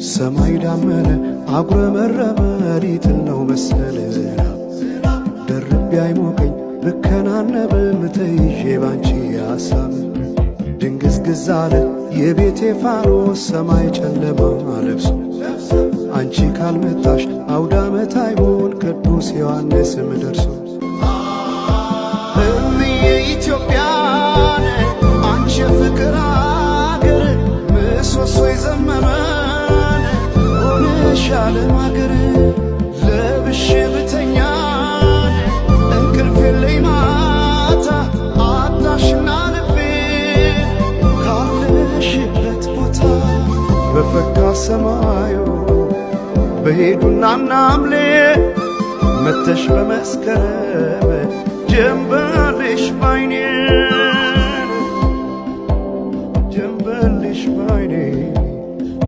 ሰማይ ዳመነ አጉረመረመ ሊጥል ነው መሰለ ደርቤ አይሞቀኝ ብከናነብም ተይዤ ባንቺ ሐሳብ ድንግዝግዝ አለ የቤቴ ፋኖስ ሰማይ ጨለማ ለብሶ አንቺ ካልመጣሽ አውደ ዓመት አይሆን ቅዱስ ዮሐንስም ደርሶ ኢትዮጵያን አንቺ የፍቅር አገር ምሰሶ የዘመመን ሆነሽ ዓለም አገር ለብሼ ብተኛ እንቅልፍ የለኝ ማታ አጣሽና ልቤ ካለሽበት ቦታ በፈካ ሰማዩ በሄዱና ናምሌ መተሽ በመስከረም ጀንበልሽ ባይኔ